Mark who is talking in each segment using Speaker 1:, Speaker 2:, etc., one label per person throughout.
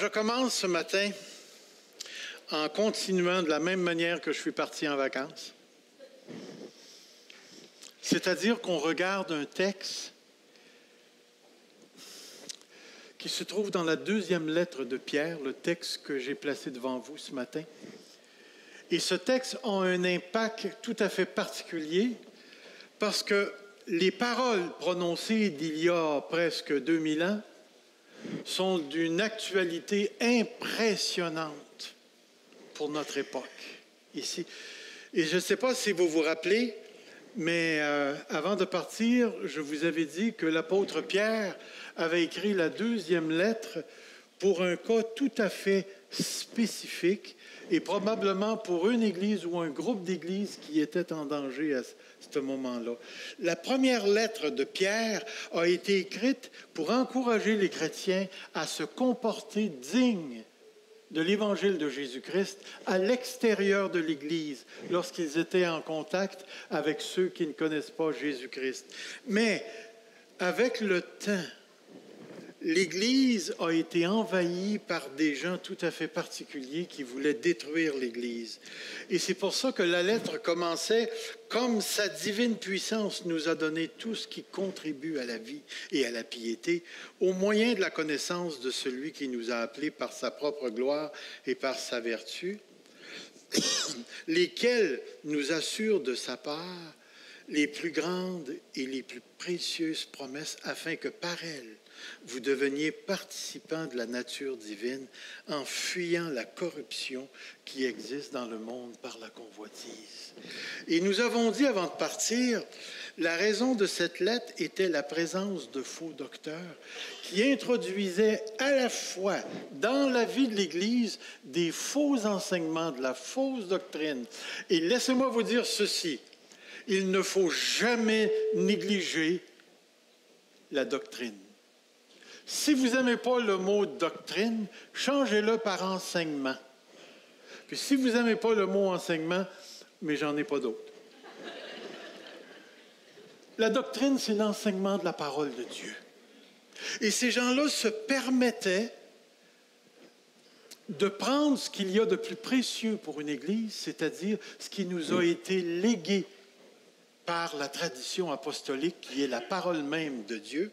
Speaker 1: je commence ce matin en continuant de la même manière que je suis parti en vacances. C'est-à-dire qu'on regarde un texte qui se trouve dans la deuxième lettre de Pierre, le texte que j'ai placé devant vous ce matin. Et ce texte a un impact tout à fait particulier parce que les paroles prononcées d'il y a presque 2000 ans sont d'une actualité impressionnante pour notre époque ici. Et je ne sais pas si vous vous rappelez, mais avant de partir, je vous avais dit que l'apôtre Pierre avait écrit la deuxième lettre pour un cas tout à fait spécifique et probablement pour une église ou un groupe d'églises qui était en danger à ce moment-là. La première lettre de Pierre a été écrite pour encourager les chrétiens à se comporter dignes de l'évangile de Jésus-Christ à l'extérieur de l'Église, lorsqu'ils étaient en contact avec ceux qui ne connaissent pas Jésus-Christ. Mais avec le temps, l'Église a été envahie par des gens tout à fait particuliers qui voulaient détruire l'Église. Et c'est pour ça que la lettre commençait comme sa divine puissance nous a donné tout ce qui contribue à la vie et à la piété, au moyen de la connaissance de celui qui nous a appelés par sa propre gloire et par sa vertu, lesquels nous assurent de sa part les plus grandes et les plus précieuses promesses, afin que par elles, vous deveniez participants de la nature divine en fuyant la corruption qui existe dans le monde par la convoitise. Et nous avons dit avant de partir, la raison de cette lettre était la présence de faux docteurs qui introduisaient à la fois dans la vie de l'Église des faux enseignements, de la fausse doctrine. Et laissez-moi vous dire ceci, il ne faut jamais négliger la doctrine. Si vous n'aimez pas le mot doctrine, changez-le par enseignement. Puis si vous n'aimez pas le mot enseignement, mais j'en ai pas d'autre. La doctrine, c'est l'enseignement de la parole de Dieu. Et ces gens-là se permettaient de prendre ce qu'il y a de plus précieux pour une Église, c'est-à-dire ce qui nous a été légué par la tradition apostolique, qui est la parole même de Dieu,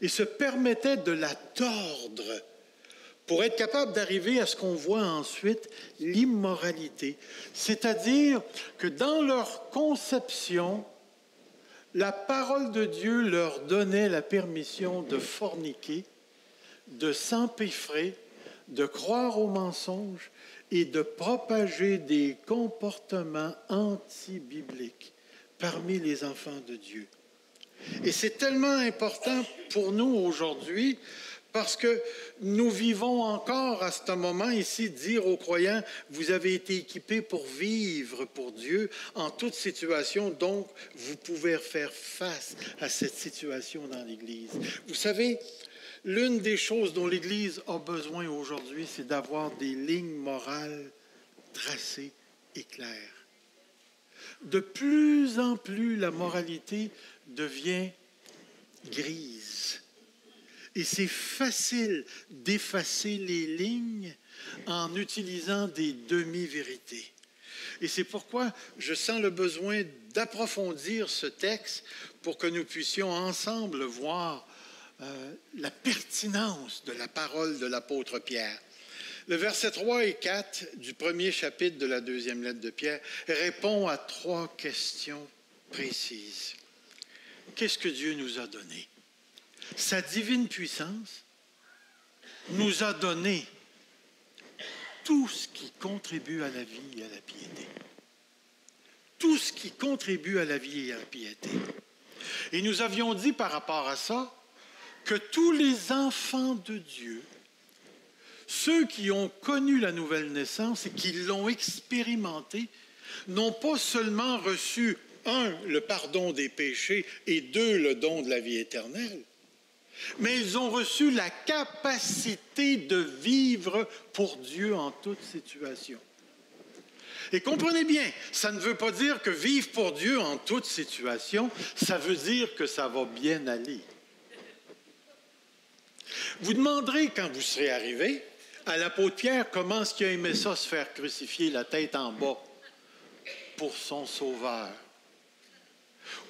Speaker 1: et se permettaient de la tordre pour être capable d'arriver à ce qu'on voit ensuite, l'immoralité. C'est-à-dire que dans leur conception, la parole de Dieu leur donnait la permission de forniquer, de s'empiffrer, de croire aux mensonges et de propager des comportements anti-bibliques parmi les enfants de Dieu. Et c'est tellement important pour nous aujourd'hui parce que nous vivons encore à ce moment ici, dire aux croyants, vous avez été équipés pour vivre pour Dieu en toute situation, donc vous pouvez faire face à cette situation dans l'Église. Vous savez, l'une des choses dont l'Église a besoin aujourd'hui, c'est d'avoir des lignes morales tracées et claires. De plus en plus, la moralité devient grise. Et c'est facile d'effacer les lignes en utilisant des demi-vérités. Et c'est pourquoi je sens le besoin d'approfondir ce texte pour que nous puissions ensemble voir la pertinence de la parole de l'apôtre Pierre. Le verset 3 et 4 du premier chapitre de la deuxième lettre de Pierre répond à 3 questions précises. Qu'est-ce que Dieu nous a donné? Sa divine puissance nous a donné tout ce qui contribue à la vie et à la piété. Tout ce qui contribue à la vie et à la piété. Et nous avions dit par rapport à ça que tous les enfants de Dieu, ceux qui ont connu la nouvelle naissance et qui l'ont expérimenté, n'ont pas seulement reçu, 1, le pardon des péchés et 2, le don de la vie éternelle, mais ils ont reçu la capacité de vivre pour Dieu en toute situation. Et comprenez bien, ça ne veut pas dire que vivre pour Dieu en toute situation, ça veut dire que ça va bien aller. Vous demanderez quand vous serez arrivé, à l'apôtre Pierre, comment est-ce qu'il a aimé ça, se faire crucifier la tête en bas pour son sauveur?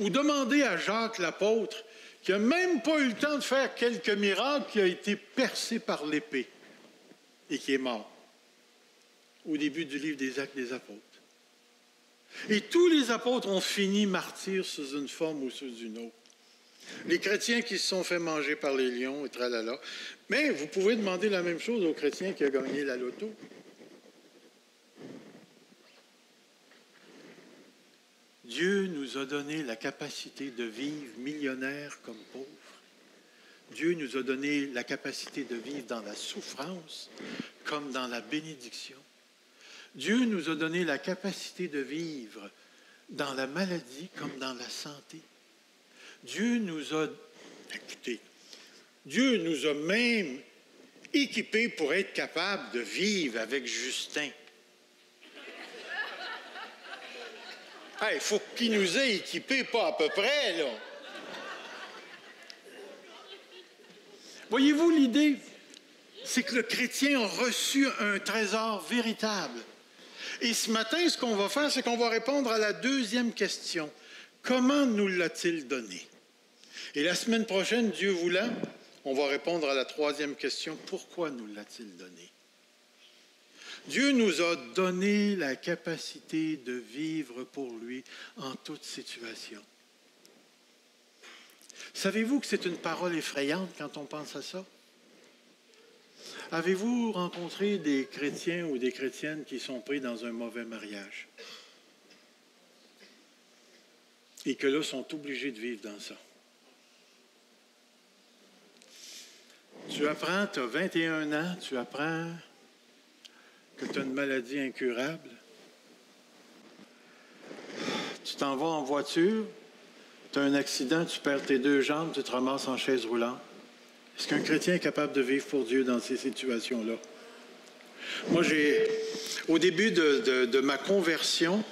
Speaker 1: Ou demandez à Jacques l'apôtre, qui n'a même pas eu le temps de faire quelques miracles, qui a été percé par l'épée et qui est mort au début du livre des Actes des Apôtres. Et tous les apôtres ont fini martyrs sous une forme ou sous une autre. Les chrétiens qui se sont fait manger par les lions et tralala. Mais vous pouvez demander la même chose aux chrétiens qui ont gagné la loto. Dieu nous a donné la capacité de vivre millionnaire comme pauvre. Dieu nous a donné la capacité de vivre dans la souffrance comme dans la bénédiction. Dieu nous a donné la capacité de vivre dans la maladie comme dans la santé. Dieu nous a même équipés pour être capables de vivre avec Justin. Il faut qu'il nous ait équipés, pas à peu près, là. Voyez-vous l'idée? C'est que le chrétien a reçu un trésor véritable. Et ce matin, ce qu'on va faire, c'est qu'on va répondre à la deuxième question. Comment nous l'a-t-il donné? Et la semaine prochaine, Dieu voulant, on va répondre à la troisième question. Pourquoi nous l'a-t-il donné? Dieu nous a donné la capacité de vivre pour lui en toute situation. Savez-vous que c'est une parole effrayante quand on pense à ça? Avez-vous rencontré des chrétiens ou des chrétiennes qui sont pris dans un mauvais mariage et que là sont obligés de vivre dans ça? Tu apprends, tu as 21 ans, tu apprends que tu as une maladie incurable. Tu t'en vas en voiture, tu as un accident, tu perds tes 2 jambes, tu te ramasses en chaise roulante. Est-ce qu'un chrétien est capable de vivre pour Dieu dans ces situations-là? Moi, au début de ma conversion,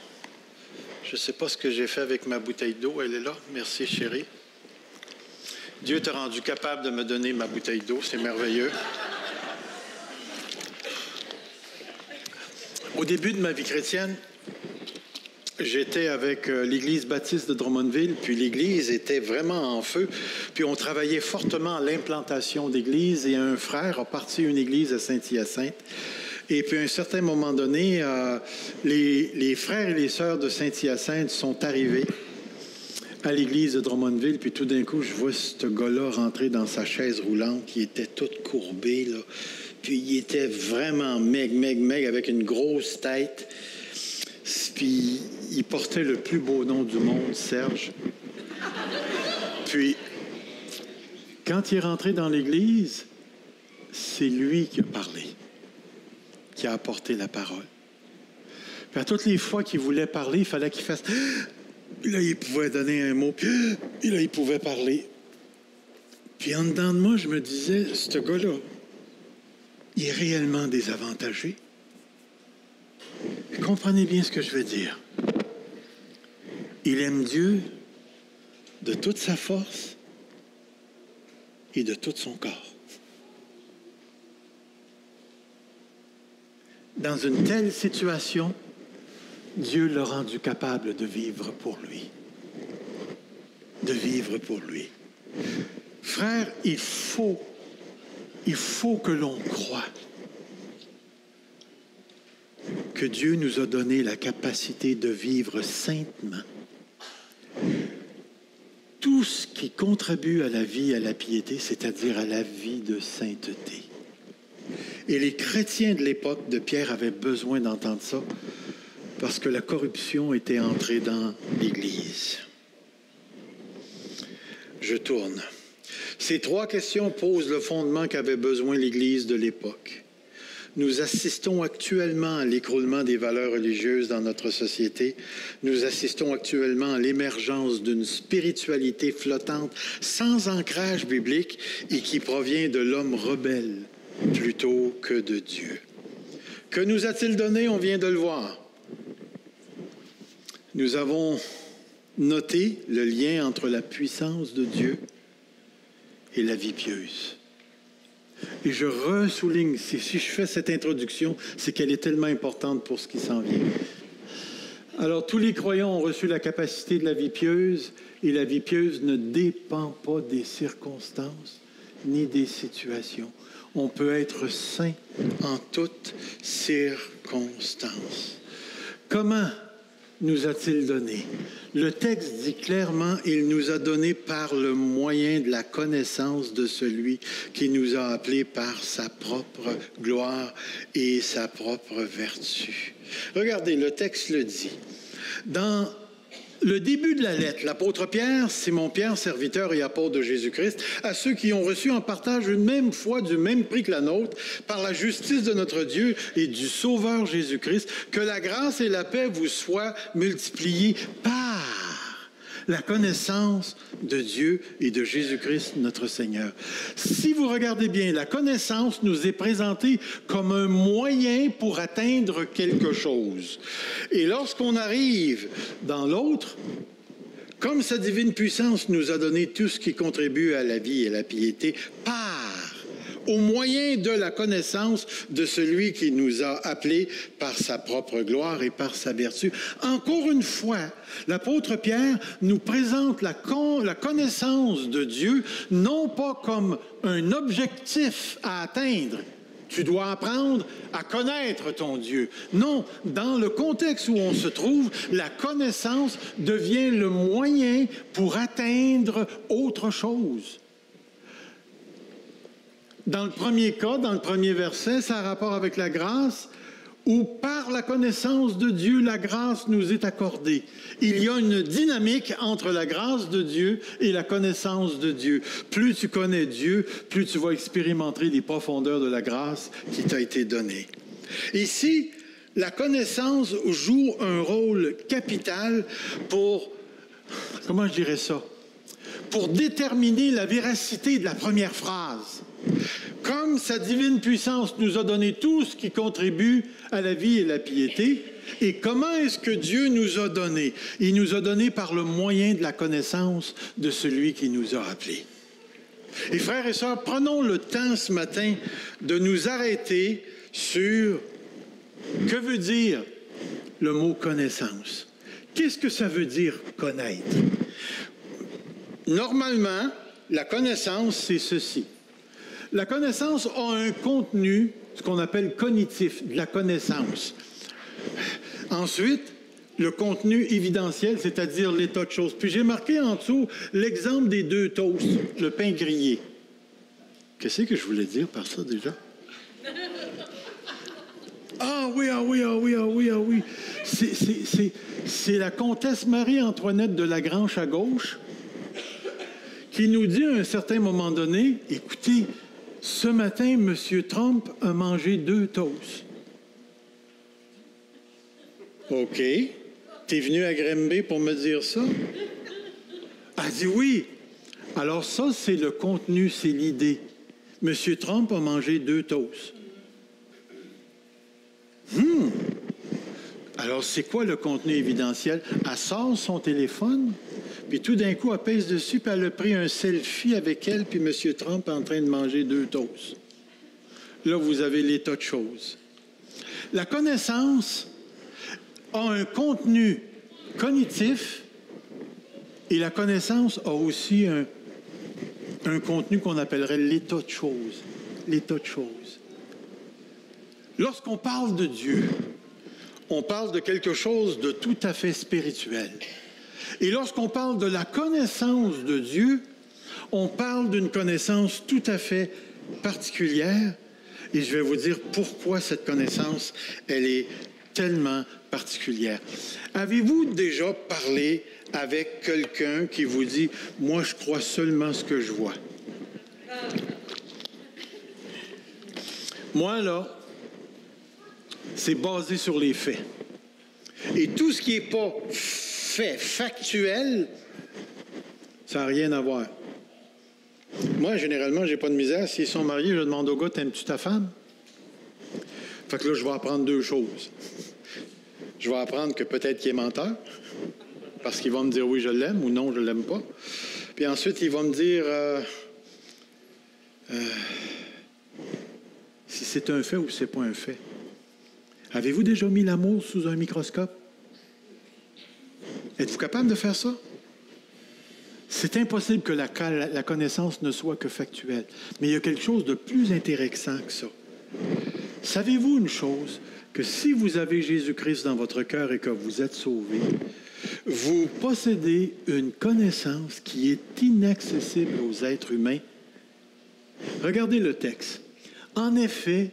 Speaker 1: je ne sais pas ce que j'ai fait avec ma bouteille d'eau, elle est là, merci chérie. Dieu t'a rendu capable de me donner ma bouteille d'eau, c'est merveilleux. Au début de ma vie chrétienne, j'étais avec l'Église baptiste de Drummondville, puis l'Église était vraiment en feu, puis on travaillait fortement à l'implantation d'églises, et un frère a parti une église à Saint-Hyacinthe. Et puis à un certain moment donné, les frères et les sœurs de Saint-Hyacinthe sont arrivés à l'église de Drummondville, puis tout d'un coup, je vois ce gars-là rentrer dans sa chaise roulante, qui était toute courbée, là. Puis il était vraiment maigre, avec une grosse tête. Puis il portait le plus beau nom du monde, Serge. Puis, quand il est rentré dans l'église, c'est lui qui a parlé, qui a apporté la parole. Puis à toutes les fois qu'il voulait parler, il fallait qu'il fasse... Puis là, il pouvait donner un mot, puis là, il pouvait parler. Puis en dedans de moi, je me disais, ce gars-là, il est réellement désavantagé. Comprenez bien ce que je veux dire. Il aime Dieu de toute sa force et de tout son corps. Dans une telle situation, Dieu l'a rendu capable de vivre pour lui. De vivre pour lui. Frère, il faut que l'on croie que Dieu nous a donné la capacité de vivre saintement. Tout ce qui contribue à la vie, à la piété, c'est-à-dire à la vie de sainteté. Et les chrétiens de l'époque de Pierre avaient besoin d'entendre ça parce que la corruption était entrée dans l'Église. Je tourne. Ces 3 questions posent le fondement qu'avait besoin l'Église de l'époque. Nous assistons actuellement à l'écroulement des valeurs religieuses dans notre société. Nous assistons actuellement à l'émergence d'une spiritualité flottante sans ancrage biblique et qui provient de l'homme rebelle plutôt que de Dieu. Que nous a-t-il donné? On vient de le voir. Nous avons noté le lien entre la puissance de Dieu et la vie pieuse. Et je ressouligne, si je fais cette introduction, c'est qu'elle est tellement importante pour ce qui s'en vient. Alors, tous les croyants ont reçu la capacité de la vie pieuse, et la vie pieuse ne dépend pas des circonstances ni des situations. On peut être saint en toutes circonstances. Comment nous a-t-il donné? Le texte dit clairement, il nous a donné par le moyen de la connaissance de celui qui nous a appelés par sa propre gloire et sa propre vertu. Regardez, le texte le dit. Dans le début de la lettre, l'apôtre Pierre, Simon-Pierre, serviteur et apôtre de Jésus-Christ, à ceux qui ont reçu en partage une même foi du même prix que la nôtre, par la justice de notre Dieu et du Sauveur Jésus-Christ, que la grâce et la paix vous soient multipliées par la connaissance de Dieu et de Jésus-Christ, notre Seigneur. Si vous regardez bien, la connaissance nous est présentée comme un moyen pour atteindre quelque chose. Et lorsqu'on arrive dans l'autre, comme sa divine puissance nous a donné tout ce qui contribue à la vie et à la piété, au moyen de la connaissance de celui qui nous a appelés par sa propre gloire et par sa vertu. Encore une fois, l'apôtre Pierre nous présente la connaissance de Dieu, non pas comme un objectif à atteindre. Tu dois apprendre à connaître ton Dieu. Non, dans le contexte où on se trouve, la connaissance devient le moyen pour atteindre autre chose. Dans le premier cas, dans le premier verset, ça a rapport avec la grâce, où par la connaissance de Dieu, la grâce nous est accordée. Il y a une dynamique entre la grâce de Dieu et la connaissance de Dieu. Plus tu connais Dieu, plus tu vas expérimenter les profondeurs de la grâce qui t'a été donnée. Ici, la connaissance joue un rôle capital pour, comment je dirais ça, pour déterminer la véracité de la première phrase. Comme sa divine puissance nous a donné tout ce qui contribue à la vie et la piété, et comment est-ce que Dieu nous a donné? Il nous a donné par le moyen de la connaissance de celui qui nous a appelés. Et frères et sœurs, prenons le temps ce matin de nous arrêter sur que veut dire le mot connaissance. Qu'est-ce que ça veut dire connaître? Normalement, la connaissance, c'est ceci. La connaissance a un contenu, ce qu'on appelle cognitif, de la connaissance. Ensuite, le contenu évidentiel, c'est-à-dire l'état de choses. Puis j'ai marqué en dessous l'exemple des 2 toasts, le pain grillé. Qu'est-ce que je voulais dire par ça déjà? Ah oui. C'est la comtesse Marie-Antoinette de Lagrange à gauche qui nous dit à un certain moment donné, écoutez, ce matin, M. Trump a mangé 2 toasts. OK. T'es venu à Grimby pour me dire ça? Elle dit oui. Alors ça, c'est le contenu, c'est l'idée. M. Trump a mangé 2 toasts. Alors, c'est quoi le contenu évidentiel? Elle sort son téléphone, puis tout d'un coup, elle pèse dessus, puis elle a pris un selfie avec elle, puis M. Trump est en train de manger 2 toasts. Là, vous avez l'état de choses. La connaissance a un contenu cognitif et la connaissance a aussi un contenu qu'on appellerait l'état de choses. L'état de choses. Lorsqu'on parle de Dieu, on parle de quelque chose de tout à fait spirituel. Et lorsqu'on parle de la connaissance de Dieu, on parle d'une connaissance tout à fait particulière. Et je vais vous dire pourquoi cette connaissance, elle est tellement particulière. Avez-vous déjà parlé avec quelqu'un qui vous dit « Moi, je crois seulement ce que je vois ». Moi, là, c'est basé sur les faits. Et tout ce qui n'est pas fait, factuel, ça n'a rien à voir. Moi, généralement, je n'ai pas de misère. S'ils sont mariés, je demande au gars, t'aimes-tu ta femme? Fait que là, je vais apprendre 2 choses. Je vais apprendre que peut-être qu'il est menteur, parce qu'il va me dire oui, je l'aime, ou non, je ne l'aime pas. Puis ensuite, il va me dire si c'est un fait ou si ce n'est pas un fait. Avez-vous déjà mis l'amour sous un microscope? Êtes-vous capable de faire ça? C'est impossible que la connaissance ne soit que factuelle. Mais il y a quelque chose de plus intéressant que ça. Savez-vous une chose? Que si vous avez Jésus-Christ dans votre cœur et que vous êtes sauvé, vous possédez une connaissance qui est inaccessible aux êtres humains. Regardez le texte. En effet,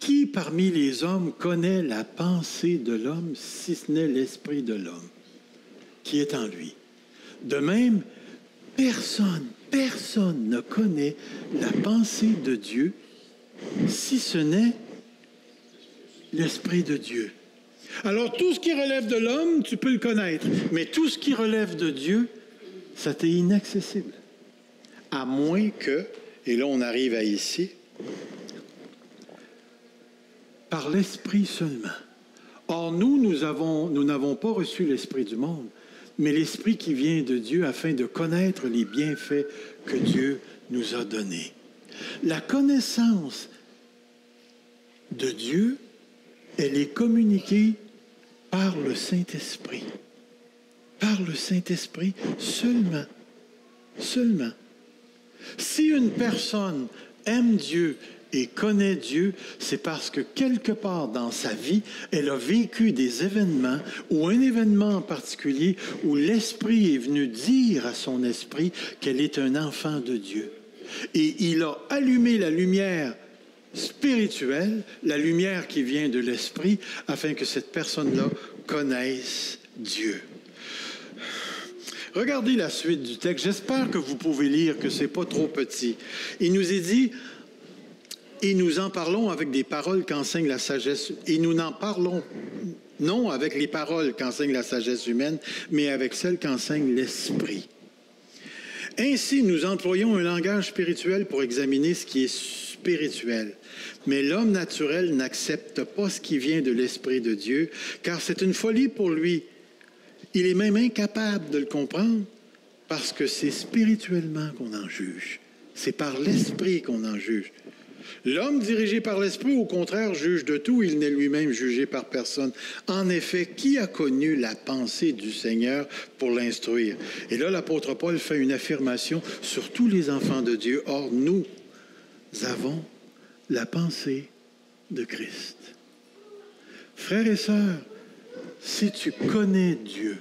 Speaker 1: qui parmi les hommes connaît la pensée de l'homme, si ce n'est l'esprit de l'homme qui est en lui? De même, personne ne connaît la pensée de Dieu, si ce n'est l'Esprit de Dieu. Alors, tout ce qui relève de l'homme, tu peux le connaître. Mais tout ce qui relève de Dieu, ça t'est inaccessible. À moins que, et là on arrive à ici, par l'Esprit seulement. Or, nous n'avons pas reçu l'Esprit du monde, mais l'Esprit qui vient de Dieu afin de connaître les bienfaits que Dieu nous a donnés. La connaissance de Dieu, elle est communiquée par le Saint-Esprit. Par le Saint-Esprit seulement. Seulement. Si une personne aime Dieu et connaît Dieu, c'est parce que quelque part dans sa vie, elle a vécu des événements ou un événement en particulier où l'Esprit est venu dire à son esprit qu'elle est un enfant de Dieu. Et il a allumé la lumière spirituelle, la lumière qui vient de l'Esprit, afin que cette personne-là connaisse Dieu. Regardez la suite du texte. J'espère que vous pouvez lire, que ce n'est pas trop petit. Il nous est dit, et nous en parlons avec des paroles qu'enseigne la sagesse, et nous n'en parlons non avec les paroles qu'enseigne la sagesse humaine, mais avec celles qu'enseigne l'Esprit. Ainsi, nous employons un langage spirituel pour examiner ce qui est spirituel. Mais l'homme naturel n'accepte pas ce qui vient de l'Esprit de Dieu, car c'est une folie pour lui. Il est même incapable de le comprendre parce que c'est spirituellement qu'on en juge. C'est par l'Esprit qu'on en juge. L'homme dirigé par l'Esprit, au contraire, juge de tout. Il n'est lui-même jugé par personne. En effet, qui a connu la pensée du Seigneur pour l'instruire? Et là, l'apôtre Paul fait une affirmation sur tous les enfants de Dieu. Or, nous avons la pensée de Christ. Frères et sœurs, si tu connais Dieu,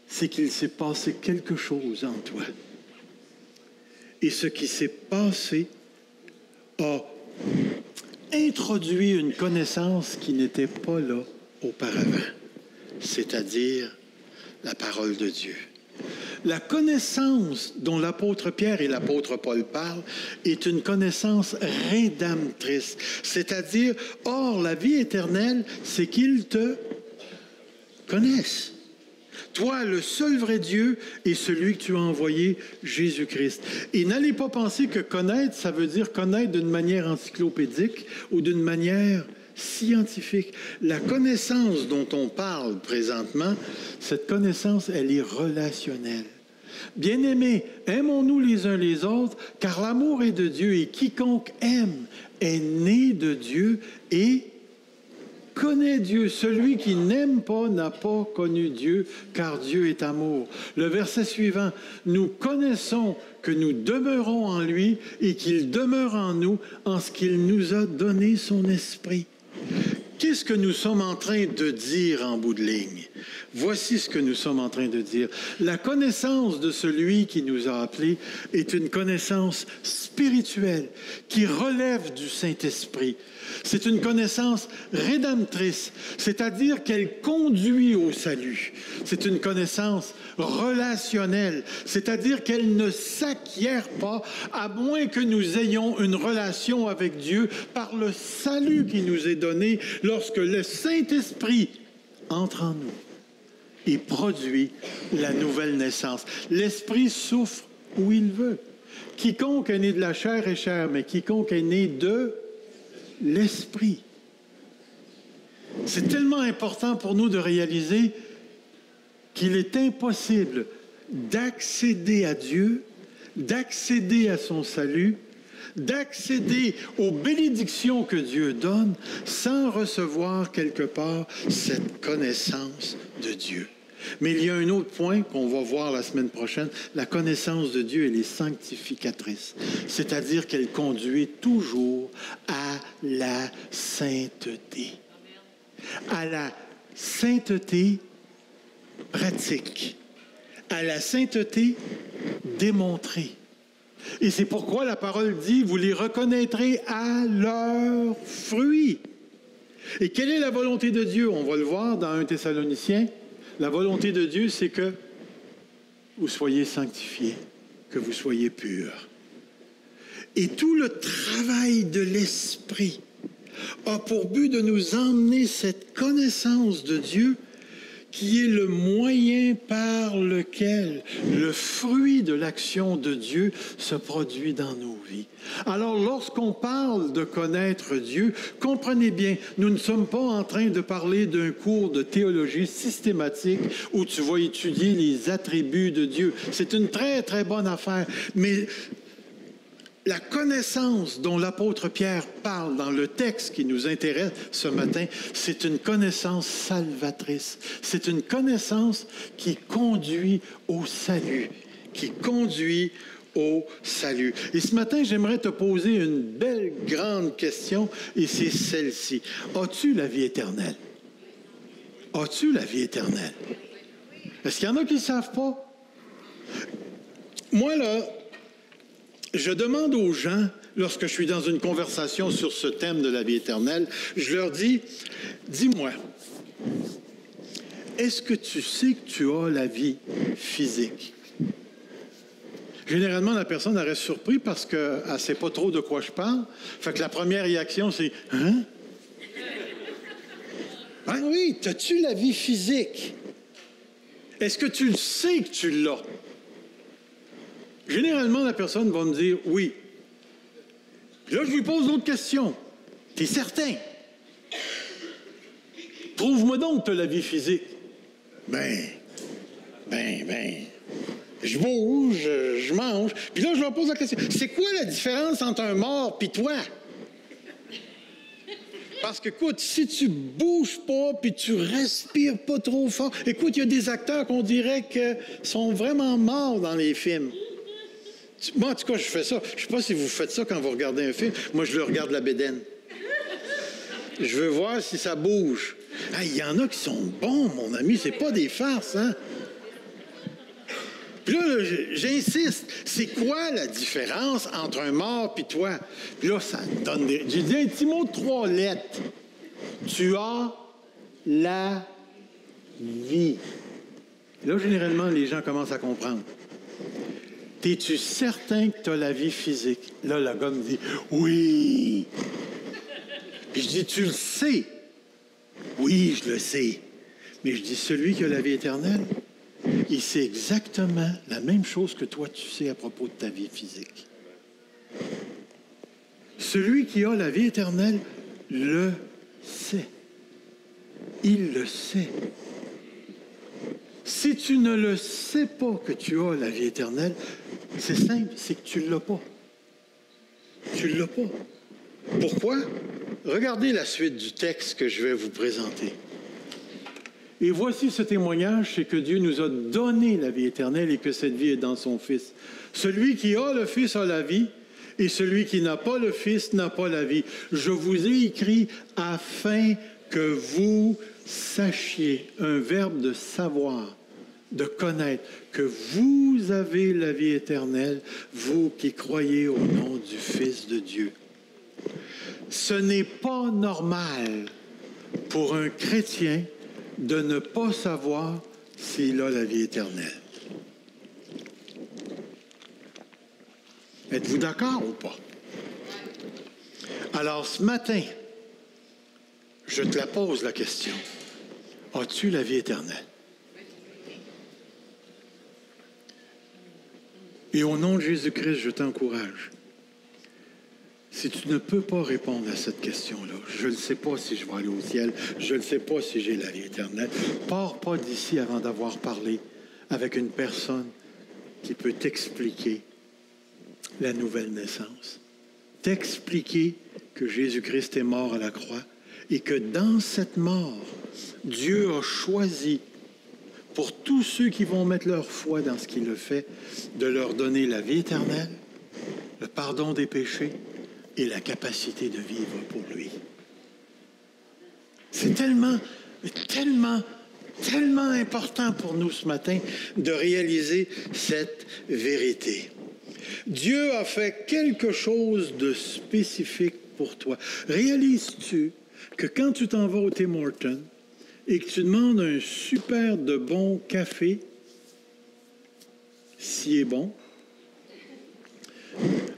Speaker 1: c'est qu'il s'est passé quelque chose en toi. Et ce qui s'est passé a introduit une connaissance qui n'était pas là auparavant, c'est-à-dire la parole de Dieu. La connaissance dont l'apôtre Pierre et l'apôtre Paul parlent est une connaissance rédemptrice, c'est-à-dire, or, la vie éternelle, c'est qu'ils te connaissent. Toi, le seul vrai Dieu est celui que tu as envoyé, Jésus-Christ. Et n'allez pas penser que connaître, ça veut dire connaître d'une manière encyclopédique ou d'une manière scientifique. La connaissance dont on parle présentement, cette connaissance, elle est relationnelle. Bien-aimés, aimons-nous les uns les autres, car l'amour est de Dieu et quiconque aime est né de Dieu et connaît Dieu. Celui qui n'aime pas n'a pas connu Dieu, car Dieu est amour. Le verset suivant, nous connaissons que nous demeurons en lui et qu'il demeure en nous en ce qu'il nous a donné son esprit. Qu'est-ce que nous sommes en train de dire en bout de ligne? Voici ce que nous sommes en train de dire. La connaissance de celui qui nous a appelés est une connaissance spirituelle qui relève du Saint-Esprit. C'est une connaissance rédemptrice, c'est-à-dire qu'elle conduit au salut. C'est une connaissance relationnelle, c'est-à-dire qu'elle ne s'acquiert pas à moins que nous ayons une relation avec Dieu par le salut qui nous est donné lorsque le Saint-Esprit entre en nous et produit la nouvelle naissance. L'Esprit souffle où il veut. Quiconque est né de la chair est chair, mais quiconque est né de l'Esprit. C'est tellement important pour nous de réaliser qu'il est impossible d'accéder à Dieu, d'accéder à son salut, d'accéder aux bénédictions que Dieu donne sans recevoir quelque part cette connaissance de Dieu. Mais il y a un autre point qu'on va voir la semaine prochaine. La connaissance de Dieu, elle est sanctificatrice. C'est-à-dire qu'elle conduit toujours à la sainteté. À la sainteté pratique. À la sainteté démontrée. Et c'est pourquoi la parole dit, vous les reconnaîtrez à leurs fruits. Et quelle est la volonté de Dieu? On va le voir dans 1 Thessaloniciens. La volonté de Dieu, c'est que vous soyez sanctifiés, que vous soyez purs. Et tout le travail de l'Esprit a pour but de nous emmener cette connaissance de Dieu qui est le moyen par lequel le fruit de l'action de Dieu se produit dans nos vies. Alors, lorsqu'on parle de connaître Dieu, comprenez bien, nous ne sommes pas en train de parler d'un cours de théologie systématique où tu vas étudier les attributs de Dieu. C'est une très, très bonne affaire, mais la connaissance dont l'apôtre Pierre parle dans le texte qui nous intéresse ce matin, c'est une connaissance salvatrice. C'est une connaissance qui conduit au salut, qui conduit au salut. Et ce matin, j'aimerais te poser une belle, grande question, et c'est celle-ci. As-tu la vie éternelle? As-tu la vie éternelle? Est-ce qu'il y en a qui ne savent pas? Moi, là, je demande aux gens, lorsque je suis dans une conversation sur ce thème de la vie éternelle, je leur dis, dis-moi, est-ce que tu sais que tu as la vie physique? Généralement, la personne elle reste surprise parce qu'elle ne sait pas trop de quoi je parle. Fait que la première réaction, c'est « Hein? » Ah oui, as-tu la vie physique? Est-ce que tu le sais que tu l'as? Généralement, la personne va me dire « Oui ». Puis là, je lui pose d'autres questions. « T'es certain? Trouve-moi donc que tu as la vie physique. » Je bouge, je mange. Puis là, je leur pose la question. C'est quoi la différence entre un mort et toi? Parce que, écoute, si tu bouges pas puis tu respires pas trop fort... Écoute, il y a des acteurs qu'on dirait que sont vraiment morts dans les films. Moi, en tout cas, je fais ça. Je ne sais pas si vous faites ça quand vous regardez un film. Moi, je le regarde la bédaine. Je veux voir si ça bouge. Il y en a qui sont bons, mon ami. C'est pas des farces, hein? Puis là, j'insiste. C'est quoi la différence entre un mort et toi? Puis là, ça donne des... J'ai dit un petit mot de 3 lettres. Tu as la vie. Là, généralement, les gens commencent à comprendre. Es-tu certain que tu as la vie physique? Là, le gars me dit, oui. Puis je dis, tu le sais? Oui, je le sais. Mais je dis, celui qui a la vie éternelle, il sait exactement la même chose que toi, tu sais à propos de ta vie physique. Celui qui a la vie éternelle le sait. Il le sait. Si tu ne le sais pas que tu as la vie éternelle, c'est simple, c'est que tu ne l'as pas. Tu ne l'as pas. Pourquoi? Regardez la suite du texte que je vais vous présenter. Et voici ce témoignage, c'est que Dieu nous a donné la vie éternelle et que cette vie est dans son Fils. Celui qui a le Fils a la vie, et celui qui n'a pas le Fils n'a pas la vie. Je vous ai écrit afin que vous sachiez, un verbe de savoir, de connaître, que vous avez la vie éternelle, vous qui croyez au nom du Fils de Dieu. Ce n'est pas normal pour un chrétien de ne pas savoir s'il a la vie éternelle. Êtes-vous d'accord ou pas? Alors, ce matin, je te la pose la question. As-tu la vie éternelle? Et au nom de Jésus-Christ, je t'encourage. Si tu ne peux pas répondre à cette question-là, je ne sais pas si je vais aller au ciel, je ne sais pas si j'ai la vie éternelle, pars pas d'ici avant d'avoir parlé avec une personne qui peut t'expliquer la nouvelle naissance. t'expliquer que Jésus-Christ est mort à la croix et que dans cette mort, Dieu a choisi pour tous ceux qui vont mettre leur foi dans ce qu'il a fait, de leur donner la vie éternelle, le pardon des péchés et la capacité de vivre pour lui. C'est tellement important pour nous ce matin de réaliser cette vérité. Dieu a fait quelque chose de spécifique pour toi. Réalises-tu que quand tu t'en vas au Tim Hortons et que tu demandes un super de bon café, s'il est bon,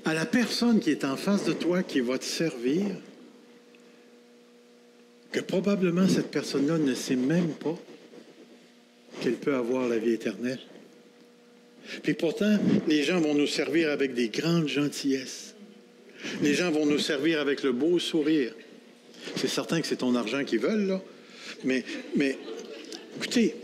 Speaker 1: à la personne qui est en face de toi qui va te servir, que probablement cette personne-là ne sait même pas qu'elle peut avoir la vie éternelle. Puis pourtant, les gens vont nous servir avec des grandes gentillesses. Les gens vont nous servir avec le beau sourire. C'est certain que c'est ton argent qu'ils veulent, là. Mais écoutez,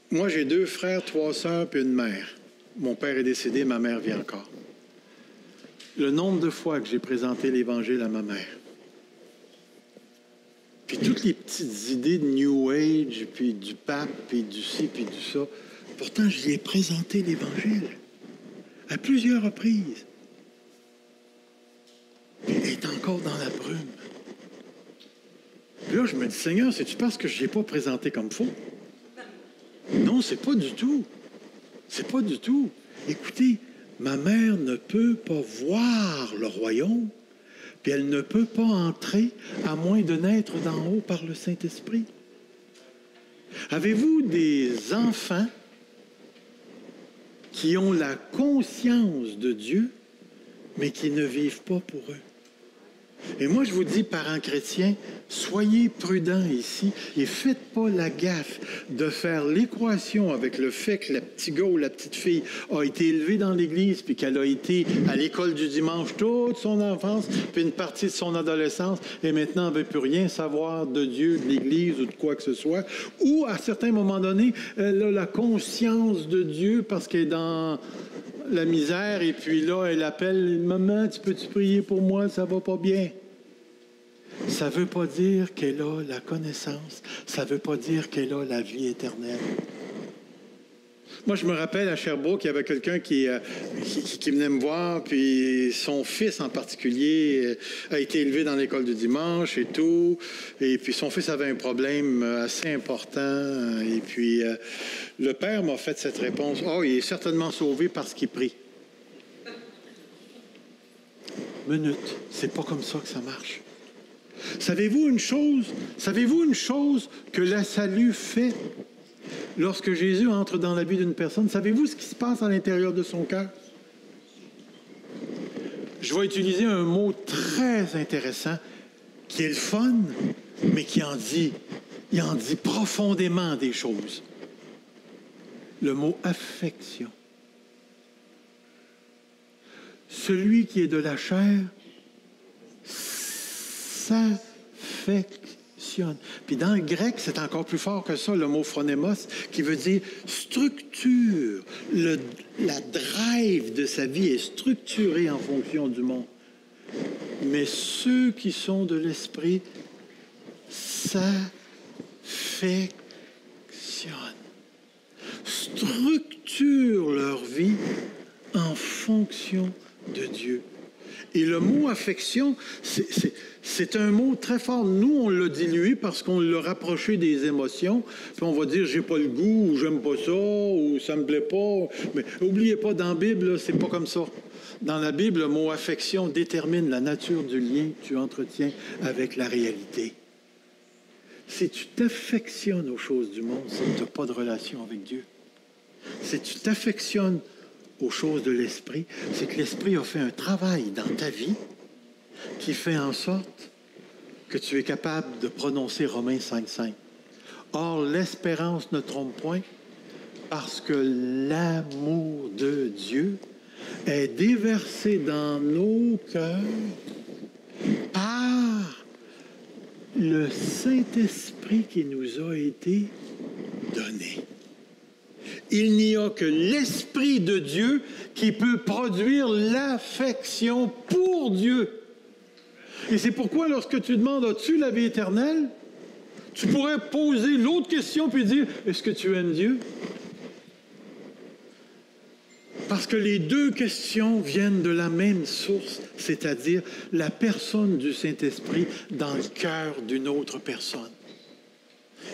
Speaker 1: moi j'ai 2 frères, 3 sœurs puis une mère. Mon père est décédé, ma mère vit encore. Le nombre de fois que j'ai présenté l'Évangile à ma mère, puis toutes les petites idées de New Age, puis du pape, puis du ci, puis du ça, pourtant je lui ai présenté l'Évangile à plusieurs reprises. Puis elle est encore dans la brume. Puis là, je me dis, Seigneur, c'est-tu parce que je ne l'ai pas présenté comme faux? Non, c'est pas du tout. C'est pas du tout. Écoutez, ma mère ne peut pas voir le royaume, puis elle ne peut pas entrer à moins de naître d'en haut par le Saint-Esprit. Avez-vous des enfants qui ont la conscience de Dieu, mais qui ne vivent pas pour eux? Et moi, je vous dis, parents chrétiens, soyez prudents ici et faites pas la gaffe de faire l'équation avec le fait que le petit gars ou la petite fille a été élevée dans l'Église puis qu'elle a été à l'école du dimanche toute son enfance puis une partie de son adolescence et maintenant elle ne veut plus rien savoir de Dieu, de l'Église ou de quoi que ce soit. Ou, à certains moments donnés, elle a la conscience de Dieu parce qu'elle est dans la misère, et puis là, elle appelle « Maman, tu peux-tu prier pour moi? Ça va pas bien. » Ça ne veut pas dire qu'elle a la connaissance. Ça ne veut pas dire qu'elle a la vie éternelle. Moi, je me rappelle à Sherbrooke, il y avait quelqu'un qui venait me voir, puis son fils en particulier a été élevé dans l'école du dimanche et tout. Et puis son fils avait un problème assez important. Et puis le père m'a fait cette réponse. « Oh, il est certainement sauvé parce qu'il prie. » Minute, c'est pas comme ça que ça marche. Savez-vous une chose que le salut fait? Lorsque Jésus entre dans la vie d'une personne, savez-vous ce qui se passe à l'intérieur de son cœur? Je vais utiliser un mot très intéressant, qui est le fun, mais qui en dit profondément des choses. Le mot affection. Celui qui est de la chair s'affectionne. Puis dans le grec, c'est encore plus fort que ça, le mot phronémos, qui veut dire structure. La drive de sa vie est structurée en fonction du monde. Mais ceux qui sont de l'esprit s'affectionnent. Structurent leur vie en fonction de Dieu. Et le mot affection, c'est un mot très fort. Nous, on l'a dilué parce qu'on l'a rapproché des émotions. Puis on va dire, j'ai pas le goût, ou j'aime pas ça, ou ça me plaît pas. Mais n'oubliez pas, dans la Bible, c'est pas comme ça. Dans la Bible, le mot affection détermine la nature du lien que tu entretiens avec la réalité. Si tu t'affectionnes aux choses du monde, c'est que tu n'as pas de relation avec Dieu. Si tu t'affectionnes aux choses de l'Esprit, c'est que l'Esprit a fait un travail dans ta vie qui fait en sorte que tu es capable de prononcer Romains 5,5. Or, l'espérance ne trompe point, parce que l'amour de Dieu est déversé dans nos cœurs par le Saint-Esprit qui nous a été donné. Il n'y a que l'Esprit de Dieu qui peut produire l'affection pour Dieu. Et c'est pourquoi lorsque tu demandes, as-tu la vie éternelle? Tu pourrais poser l'autre question puis dire, est-ce que tu aimes Dieu? Parce que les deux questions viennent de la même source, c'est-à-dire la personne du Saint-Esprit dans le cœur d'une autre personne.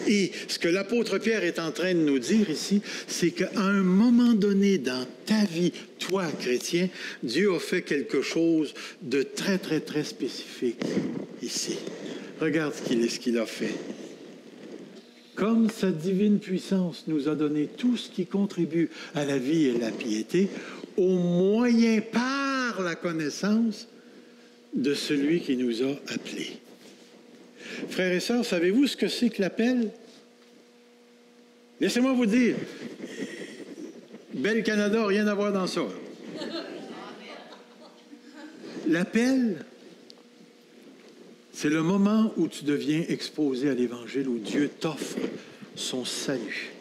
Speaker 1: Et ce que l'apôtre Pierre est en train de nous dire ici, c'est qu'à un moment donné dans ta vie, toi, chrétien, Dieu a fait quelque chose de très, très, très spécifique ici. Regarde ce qu'il a fait. Comme sa divine puissance nous a donné tout ce qui contribue à la vie et la piété, au moyen par la connaissance de celui qui nous a appelés. Frères et sœurs, savez-vous ce que c'est que l'appel? Laissez-moi vous dire, Bel Canada, rien à voir dans ça. L'appel, c'est le moment où tu deviens exposé à l'Évangile, où Dieu t'offre son salut.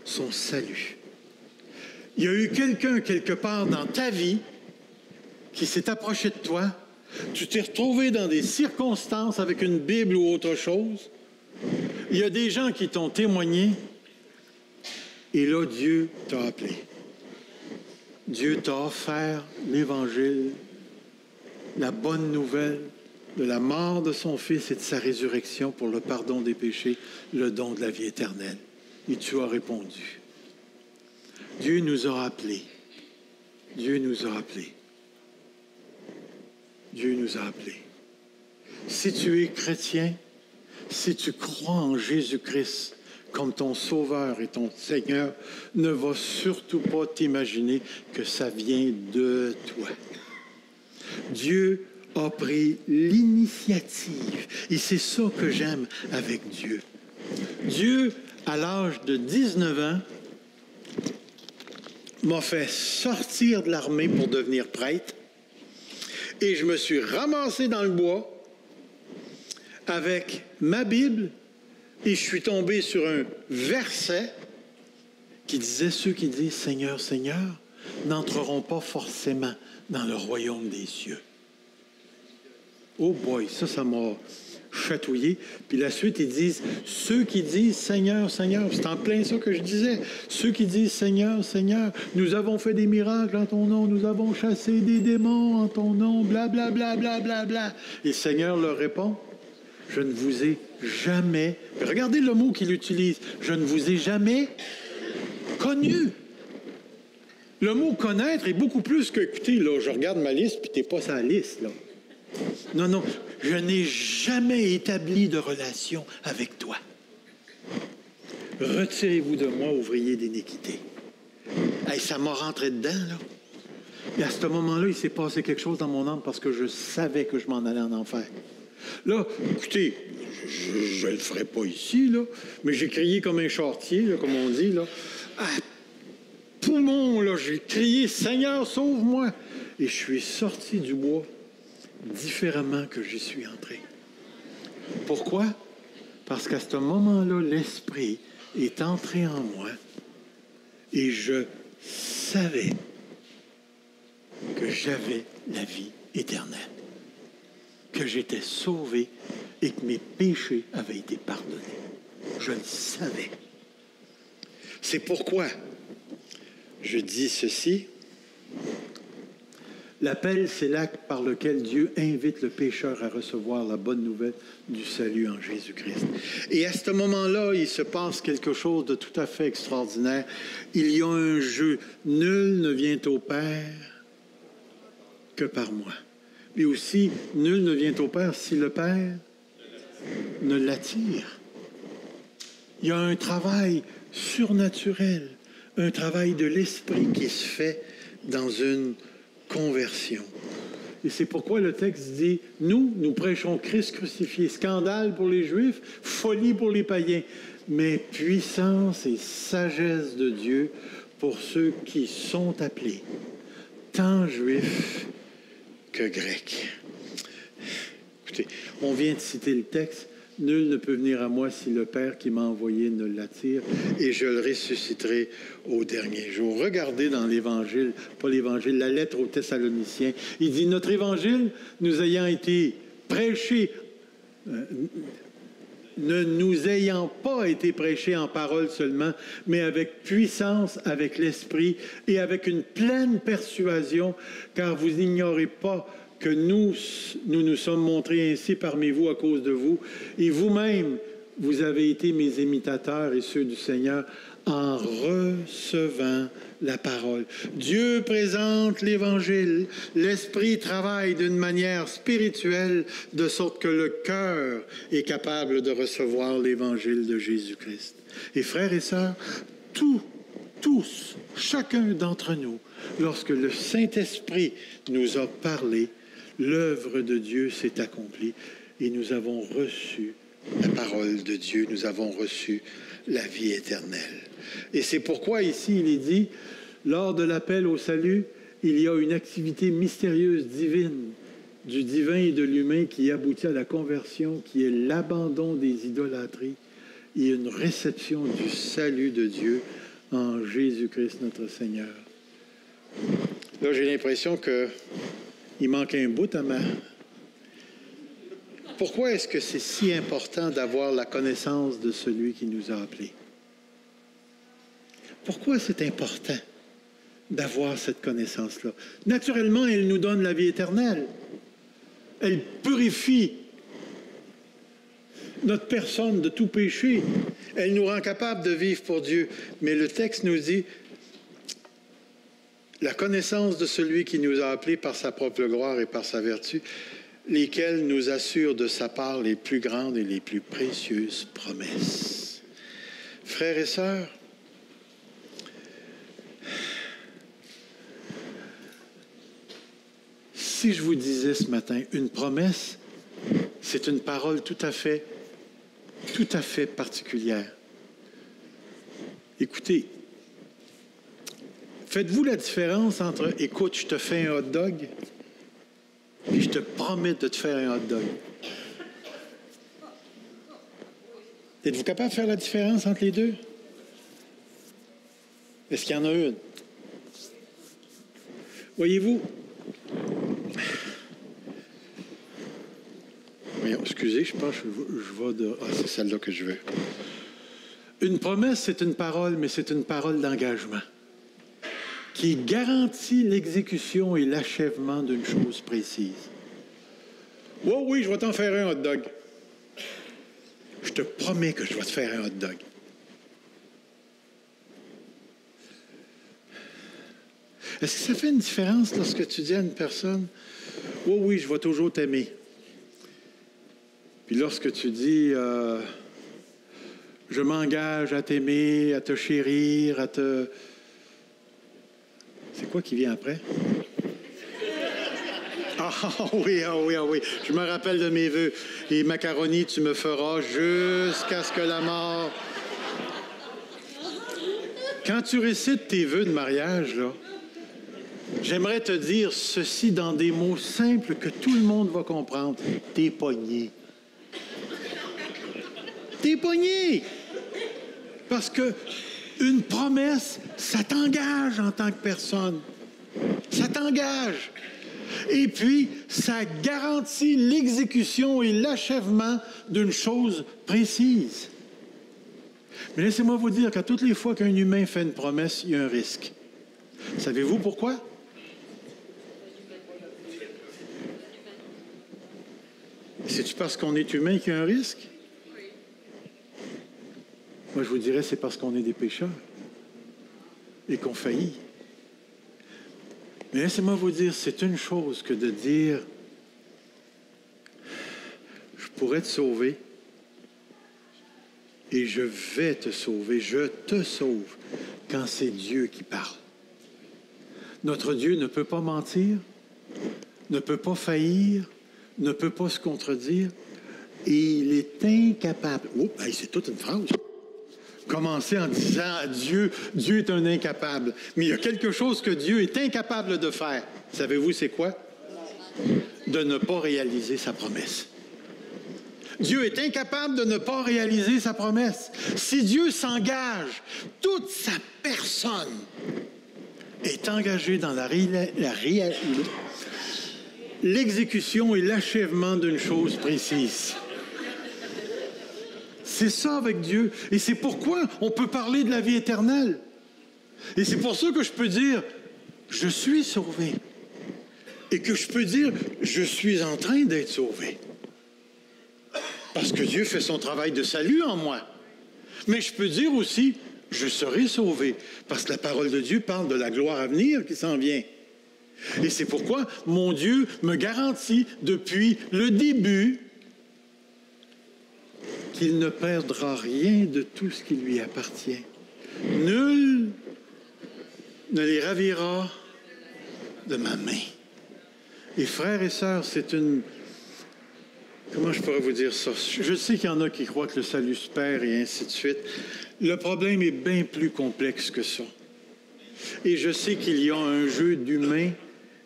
Speaker 1: Son salut. Il y a eu quelqu'un quelque part dans ta vie qui s'est approché de toi. Tu t'es retrouvé dans des circonstances avec une Bible ou autre chose. Il y a des gens qui t'ont témoigné. Et là, Dieu t'a appelé. Dieu t'a offert l'Évangile, la bonne nouvelle de la mort de son Fils et de sa résurrection pour le pardon des péchés, le don de la vie éternelle. Et tu as répondu. Dieu nous a appelés. Dieu nous a appelés. Dieu nous a appelés. Si tu es chrétien, si tu crois en Jésus-Christ comme ton Sauveur et ton Seigneur, ne va surtout pas t'imaginer que ça vient de toi. Dieu a pris l'initiative. Et c'est ça que j'aime avec Dieu. Dieu, à l'âge de 19 ans, m'a fait sortir de l'armée pour devenir prêtre. Et je me suis ramassé dans le bois avec ma Bible et je suis tombé sur un verset qui disait « Ceux qui disent « Seigneur, Seigneur » n'entreront pas forcément dans le royaume des cieux. » Oh boy, ça m'a chatouillé. Puis la suite, ils disent « Ceux qui disent « Seigneur, Seigneur », c'est en plein ça que je disais. « Ceux qui disent « Seigneur, Seigneur, nous avons fait des miracles en ton nom, nous avons chassé des démons en ton nom, bla, bla, bla, bla, bla, bla. » Et le Seigneur leur répond « Je ne vous ai jamais... » Regardez le mot qu'il utilise. « Je ne vous ai jamais connu. » Le mot « connaître » est beaucoup plus que « Écoutez, là, je regarde ma liste, puis tu n'es pas sur la liste, là. » Non, non, je n'ai jamais établi de relation avec toi. Retirez-vous de moi, ouvrier d'iniquité. Hey, ça m'a rentré dedans, là. Et à ce moment-là, il s'est passé quelque chose dans mon âme parce que je savais que je m'en allais en enfer. Là, écoutez, je ne le ferai pas ici, là, mais j'ai crié comme un charretier, là, comme on dit, là. À poumon, là, j'ai crié « Seigneur, sauve-moi » et je suis sorti du bois différemment que j'y suis entré. Pourquoi? Parce qu'à ce moment-là, l'Esprit est entré en moi et je savais que j'avais la vie éternelle, que j'étais sauvé et que mes péchés avaient été pardonnés. Je le savais. C'est pourquoi je dis ceci. L'appel, c'est l'acte par lequel Dieu invite le pécheur à recevoir la bonne nouvelle du salut en Jésus-Christ. Et à ce moment-là, il se passe quelque chose de tout à fait extraordinaire. Il y a un jeu. Nul ne vient au Père que par moi. Mais aussi, nul ne vient au Père si le Père ne l'attire. Il y a un travail surnaturel, un travail de l'esprit qui se fait dans une conversion. Et c'est pourquoi le texte dit, nous prêchons Christ crucifié, scandale pour les Juifs, folie pour les païens, mais puissance et sagesse de Dieu pour ceux qui sont appelés, tant Juifs que Grecs. Écoutez, on vient de citer le texte, Nul ne peut venir à moi si le Père qui m'a envoyé ne l'attire, et je le ressusciterai au dernier jour. Regardez dans l'Évangile, pas l'Évangile, la lettre aux Thessaloniciens. Il dit, notre Évangile, nous ayant été prêché, ne nous ayant pas été prêché en parole seulement, mais avec puissance, avec l'Esprit et avec une pleine persuasion, car vous n'ignorez pas que nous sommes montrés ainsi parmi vous à cause de vous, et vous-même, vous avez été mes imitateurs et ceux du Seigneur en recevant la parole. Dieu présente l'Évangile. L'Esprit travaille d'une manière spirituelle, de sorte que le cœur est capable de recevoir l'Évangile de Jésus-Christ. Et frères et sœurs, tous, chacun d'entre nous, lorsque le Saint-Esprit nous a parlé, l'œuvre de Dieu s'est accomplie et nous avons reçu la parole de Dieu, nous avons reçu la vie éternelle. Et c'est pourquoi ici il est dit, lors de l'appel au salut, il y a une activité mystérieuse divine, du divin et de l'humain qui aboutit à la conversion, qui est l'abandon des idolâtries et une réception du salut de Dieu en Jésus-Christ notre Seigneur. Là, j'ai l'impression qu'il manque un bout à ma... Pourquoi est-ce que c'est si important d'avoir la connaissance de celui qui nous a appelés? Pourquoi c'est important d'avoir cette connaissance-là? Naturellement, elle nous donne la vie éternelle. Elle purifie notre personne de tout péché. Elle nous rend capable de vivre pour Dieu. Mais le texte nous dit la connaissance de celui qui nous a appelés par sa propre gloire et par sa vertu, lesquels nous assurent de sa part les plus grandes et les plus précieuses promesses. Frères et sœurs, si je vous disais ce matin, une promesse, c'est une parole tout à fait particulière. Écoutez, faites-vous la différence entre « écoute, je te fais un hot dog » et « je te promets de te faire un hot dog ». Êtes-vous capable de faire la différence entre les deux? Est-ce qu'il y en a une? Voyez-vous, excusez, je pense que je vais de... Ah, c'est celle-là que je veux. Une promesse, c'est une parole, mais c'est une parole d'engagement qui garantit l'exécution et l'achèvement d'une chose précise. Oh oui, je vais t'en faire un hot dog. Je te promets que je vais te faire un hot dog. Est-ce que ça fait une différence lorsque tu dis à une personne, « Oh oui, je vais toujours t'aimer. » Puis lorsque tu dis, « Je m'engage à t'aimer, à te chérir, à te... » C'est quoi qui vient après? Ah oui, ah oui, ah oui. Je me rappelle de mes vœux. Et macaroni, tu me feras jusqu'à ce que la mort... Quand tu récites tes vœux de mariage, là, j'aimerais te dire ceci dans des mots simples que tout le monde va comprendre. T'es pogné. T'es pogné. Parce que une promesse, ça t'engage en tant que personne. Ça t'engage. Et puis, ça garantit l'exécution et l'achèvement d'une chose précise. Mais laissez-moi vous dire qu'à toutes les fois qu'un humain fait une promesse, il y a un risque. Savez-vous pourquoi? C'est-tu parce qu'on est humain qu'il y a un risque? Moi, je vous dirais, c'est parce qu'on est des pécheurs et qu'on faillit. Mais laissez-moi vous dire, c'est une chose que de dire « Je pourrais te sauver et je vais te sauver, je te sauve » quand c'est Dieu qui parle. Notre Dieu ne peut pas mentir, ne peut pas faillir, ne peut pas se contredire et il est incapable. Oh, ben, c'est toute une phrase. Commencer en disant à Dieu, Dieu est un incapable. Mais il y a quelque chose que Dieu est incapable de faire. Savez-vous c'est quoi? De ne pas réaliser sa promesse. Dieu est incapable de ne pas réaliser sa promesse. Si Dieu s'engage, toute sa personne est engagée dans l'exécution et l'achèvement d'une chose précise. C'est ça avec Dieu. Et c'est pourquoi on peut parler de la vie éternelle. Et c'est pour ça que je peux dire, je suis sauvé. Et que je peux dire, je suis en train d'être sauvé. Parce que Dieu fait son travail de salut en moi. Mais je peux dire aussi, je serai sauvé. Parce que la parole de Dieu parle de la gloire à venir qui s'en vient. Et c'est pourquoi mon Dieu me garantit depuis le début qu'il ne perdra rien de tout ce qui lui appartient. Nul ne les ravira de ma main. Et frères et sœurs, c'est une... Comment je pourrais vous dire ça? Je sais qu'il y en a qui croient que le salut se perd et ainsi de suite. Le problème est bien plus complexe que ça. Et je sais qu'il y a un jeu d'humain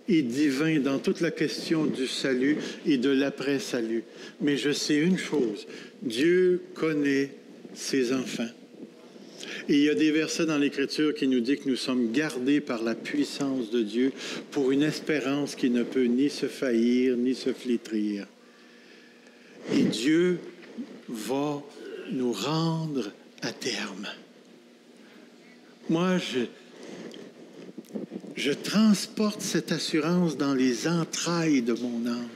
Speaker 1: et divin dans toute la question du salut et de l'après-salut. Mais je sais une chose, Dieu connaît ses enfants. Et il y a des versets dans l'Écriture qui nous disent que nous sommes gardés par la puissance de Dieu pour une espérance qui ne peut ni se faillir ni se flétrir. Et Dieu va nous rendre à terme. Moi, je transporte cette assurance dans les entrailles de mon âme.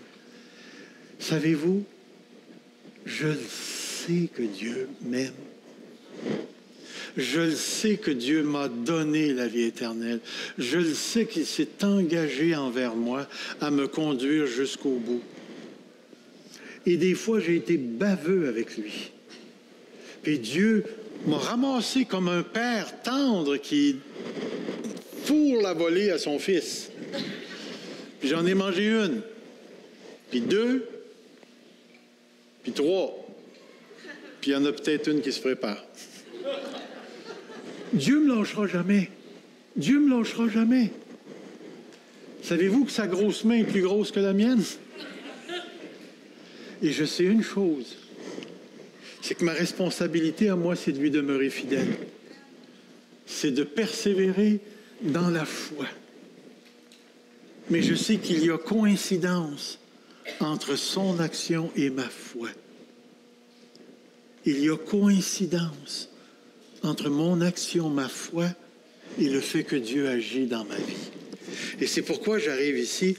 Speaker 1: Savez-vous, je le sais que Dieu m'aime. Je le sais que Dieu m'a donné la vie éternelle. Je le sais qu'il s'est engagé envers moi à me conduire jusqu'au bout. Et des fois, j'ai été baveux avec lui. Puis Dieu m'a ramassé comme un père tendre qui fourre la volée à son fils. Puis j'en ai mangé une, puis deux, puis trois. Puis il y en a peut-être une qui se prépare. Dieu ne me lâchera jamais. Dieu ne me lâchera jamais. Savez-vous que sa grosse main est plus grosse que la mienne? Et je sais une chose, c'est que ma responsabilité à moi, c'est de lui demeurer fidèle. C'est de persévérer dans la foi. Mais je sais qu'il y a coïncidence entre son action et ma foi. Il y a coïncidence entre mon action, ma foi, et le fait que Dieu agit dans ma vie. Et c'est pourquoi j'arrive ici.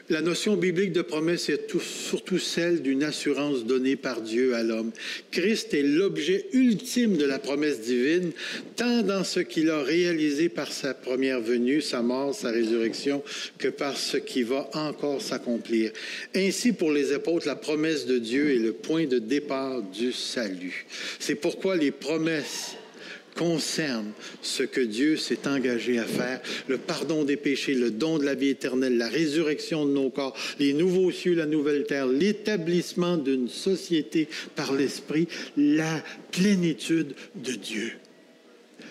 Speaker 1: La notion biblique de promesse est surtout celle d'une assurance donnée par Dieu à l'homme. Christ est l'objet ultime de la promesse divine, tant dans ce qu'il a réalisé par sa première venue, sa mort, sa résurrection, que par ce qui va encore s'accomplir. Ainsi, pour les apôtres, la promesse de Dieu est le point de départ du salut. C'est pourquoi les promesses concerne ce que Dieu s'est engagé à faire, le pardon des péchés, le don de la vie éternelle, la résurrection de nos corps, les nouveaux cieux, la nouvelle terre, l'établissement d'une société par l'Esprit, la plénitude de Dieu.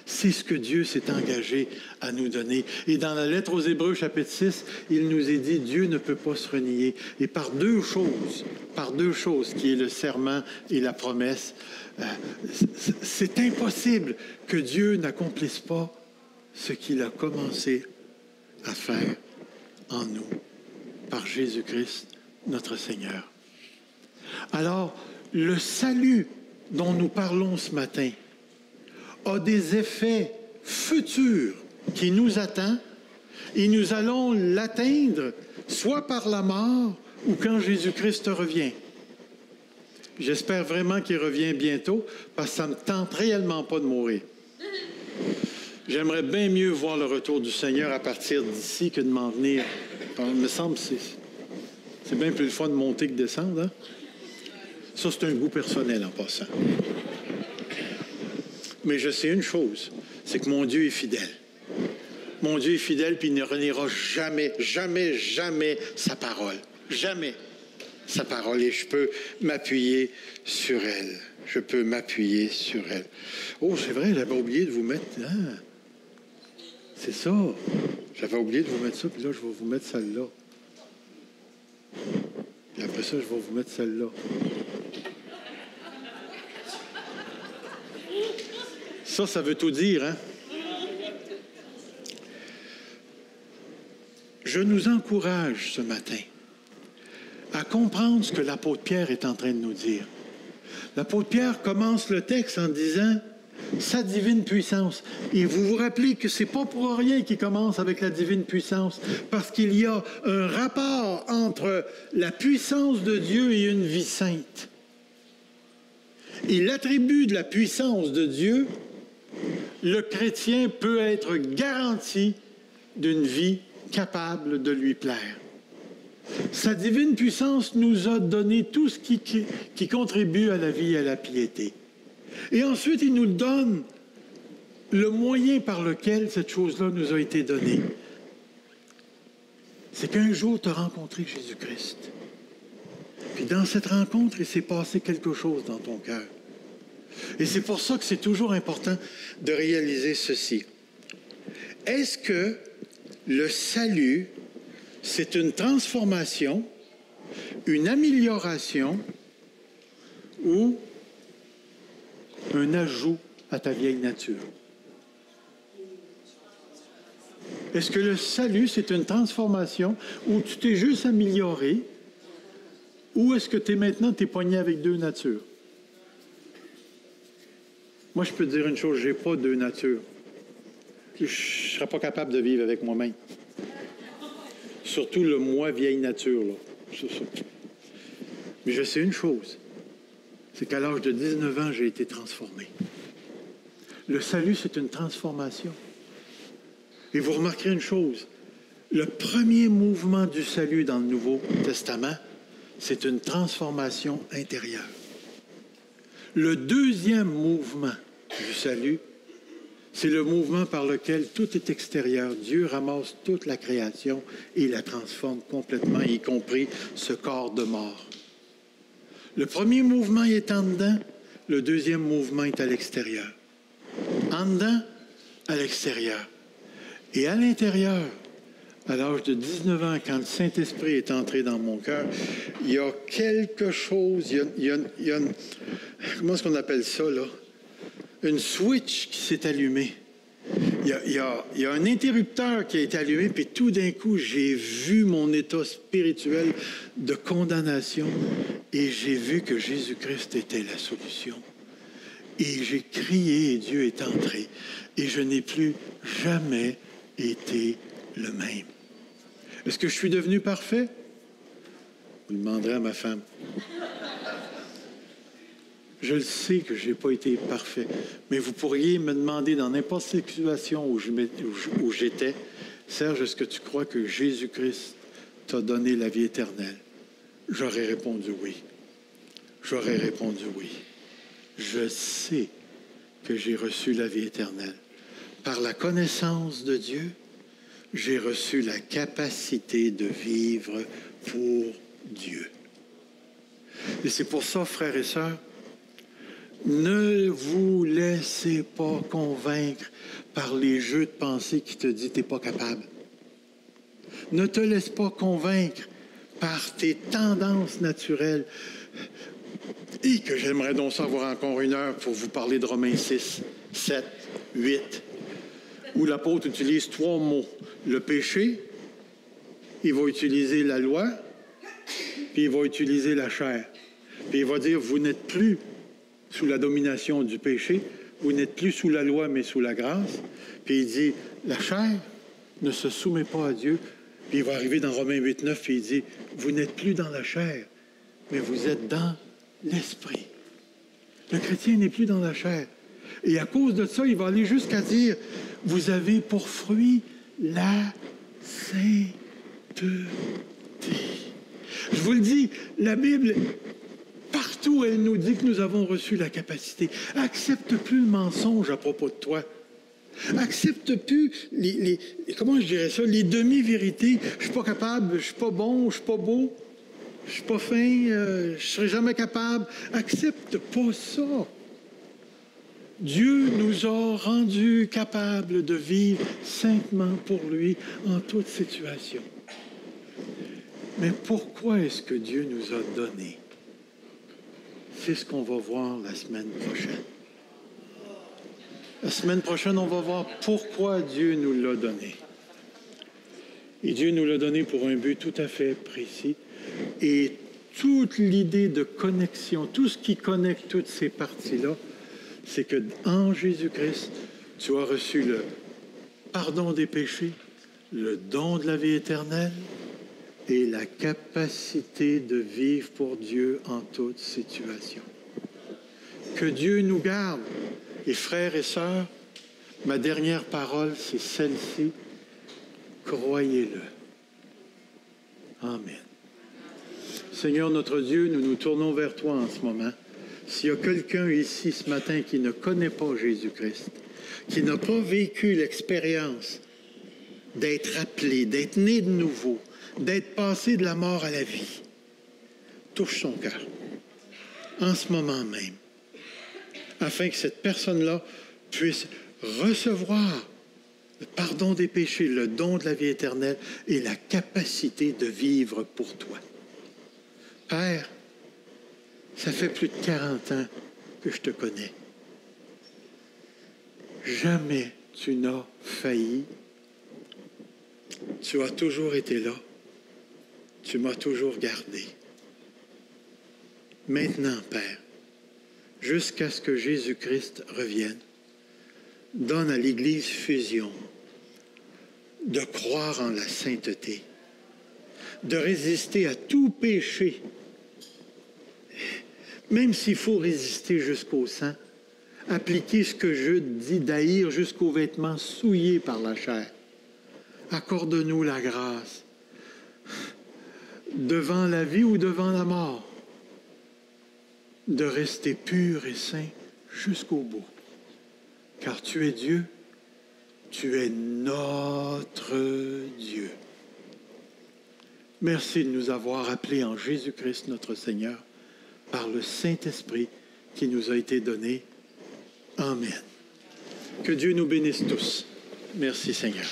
Speaker 1: C'est ce que Dieu s'est engagé à nous donner. Et dans la lettre aux Hébreux, chapitre 6, il nous est dit, Dieu ne peut pas se renier. Et par deux choses, qui est le serment et la promesse, c'est impossible que Dieu n'accomplisse pas ce qu'il a commencé à faire en nous, par Jésus-Christ, notre Seigneur. Alors, le salut dont nous parlons ce matin a des effets futurs qui nous attendent et nous allons l'atteindre soit par la mort ou quand Jésus-Christ revient. J'espère vraiment qu'il revient bientôt parce que ça ne me tente réellement pas de mourir. J'aimerais bien mieux voir le retour du Seigneur à partir d'ici que de m'en venir. Il me semble que c'est bien plus le fun de monter que de descendre. Hein? Ça, c'est un goût personnel en passant. Mais je sais une chose, c'est que mon Dieu est fidèle. Mon Dieu est fidèle, puis il ne reniera jamais, jamais, jamais sa parole. Jamais sa parole. Et je peux m'appuyer sur elle. Je peux m'appuyer sur elle. Oh, c'est vrai, j'avais oublié de vous mettre... Hein? C'est ça. J'avais oublié de vous mettre ça, puis là, je vais vous mettre celle-là. Puis après ça, je vais vous mettre celle-là. Ça veut tout dire, hein? Je nous encourage ce matin à comprendre ce que l'apôtre Pierre est en train de nous dire. L'apôtre Pierre commence le texte en disant « sa divine puissance ». Et vous vous rappelez que ce n'est pas pour rien qu'il commence avec la divine puissance, parce qu'il y a un rapport entre la puissance de Dieu et une vie sainte. Et l'attribut de la puissance de Dieu, le chrétien peut être garanti d'une vie capable de lui plaire. Sa divine puissance nous a donné tout ce qui contribue à la vie et à la piété. Et ensuite, il nous donne le moyen par lequel cette chose-là nous a été donnée. C'est qu'un jour, tu as rencontré Jésus-Christ. Puis dans cette rencontre, il s'est passé quelque chose dans ton cœur. Et c'est pour ça que c'est toujours important de réaliser ceci. Est-ce que le salut, c'est une transformation, une amélioration ou un ajout à ta vieille nature? Est-ce que le salut, c'est une transformation où tu t'es juste amélioré ou est-ce que tu es maintenant pogné avec deux natures? Moi, je peux te dire une chose, je n'ai pas deux natures. Je ne serais pas capable de vivre avec moi-même. Surtout le moi vieille nature, là. C'est ça. Mais je sais une chose, c'est qu'à l'âge de 19 ans, j'ai été transformé. Le salut, c'est une transformation. Et vous remarquerez une chose, le premier mouvement du salut dans le Nouveau Testament, c'est une transformation intérieure. Le deuxième mouvement du salut, c'est le mouvement par lequel tout est extérieur. Dieu ramasse toute la création et la transforme complètement, y compris ce corps de mort. Le premier mouvement est en dedans, le deuxième mouvement est à l'extérieur. En dedans, à l'extérieur. Et à l'intérieur, à l'âge de 19 ans, quand le Saint-Esprit est entré dans mon cœur, il y a quelque chose, il y a une, comment est-ce qu'on appelle ça, là? Une switch qui s'est allumée. Il y a un interrupteur qui a été allumé, puis tout d'un coup, j'ai vu mon état spirituel de condamnation et j'ai vu que Jésus-Christ était la solution. Et j'ai crié et Dieu est entré. Et je n'ai plus jamais été le même. Est-ce que je suis devenu parfait? Vous le demanderez à ma femme. Je le sais que je n'ai pas été parfait, mais vous pourriez me demander dans n'importe quelle situation où j'étais, Serge, est-ce que tu crois que Jésus-Christ t'a donné la vie éternelle? J'aurais répondu oui. J'aurais répondu oui. Je sais que j'ai reçu la vie éternelle. Par la connaissance de Dieu, j'ai reçu la capacité de vivre pour Dieu. Et c'est pour ça, frères et sœurs, ne vous laissez pas convaincre par les jeux de pensée qui te disent « t'es pas capable ». Ne te laisse pas convaincre par tes tendances naturelles. Et que j'aimerais donc savoir encore une heure pour vous parler de Romains 6, 7, 8, où l'apôtre utilise 3 mots. Le péché, il va utiliser la loi, puis il va utiliser la chair. Puis il va dire « vous n'êtes plus sous la domination du péché, vous n'êtes plus sous la loi, mais sous la grâce. » Puis il dit, la chair ne se soumet pas à Dieu. Puis il va arriver dans Romains 8, 9, puis il dit, vous n'êtes plus dans la chair, mais vous êtes dans l'esprit. Le chrétien n'est plus dans la chair. Et à cause de ça, il va aller jusqu'à dire, vous avez pour fruit la sainteté. Je vous le dis, la Bible... Partout, elle nous dit que nous avons reçu la capacité. Accepte plus le mensonge à propos de toi. Accepte plus comment je dirais ça, les demi-vérités. Je suis pas capable, je suis pas bon, je suis pas beau, je suis pas fin, je serai jamais capable. Accepte pas ça. Dieu nous a rendus capables de vivre saintement pour lui en toute situation. Mais pourquoi est-ce que Dieu nous a donné? C'est ce qu'on va voir la semaine prochaine. La semaine prochaine, on va voir pourquoi Dieu nous l'a donné. Et Dieu nous l'a donné pour un but tout à fait précis. Et toute l'idée de connexion, tout ce qui connecte toutes ces parties-là, c'est que en Jésus-Christ, tu as reçu le pardon des péchés, le don de la vie éternelle et la capacité de vivre pour Dieu en toute situation. Que Dieu nous garde. Et frères et sœurs, ma dernière parole, c'est celle-ci. Croyez-le. Amen. Seigneur notre Dieu, nous nous tournons vers toi en ce moment. S'il y a quelqu'un ici ce matin qui ne connaît pas Jésus-Christ, qui n'a pas vécu l'expérience d'être appelé, d'être né de nouveau, d'être passé de la mort à la vie, touche son cœur en ce moment même, afin que cette personne-là puisse recevoir le pardon des péchés, le don de la vie éternelle et la capacité de vivre pour toi. Père, ça fait plus de 40 ans que je te connais. Jamais tu n'as failli. Tu as toujours été là. Tu m'as toujours gardé. Maintenant, Père, jusqu'à ce que Jésus-Christ revienne, donne à l'Église fusion de croire en la sainteté, de résister à tout péché, même s'il faut résister jusqu'au sang, appliquer ce que je dis d'haïr jusqu'aux vêtements souillés par la chair. Accorde-nous la grâce, devant la vie ou devant la mort, de rester pur et saint jusqu'au bout. Car tu es Dieu, tu es notre Dieu. Merci de nous avoir appelés en Jésus-Christ notre Seigneur, par le Saint-Esprit qui nous a été donné. Amen. Que Dieu nous bénisse tous. Merci Seigneur.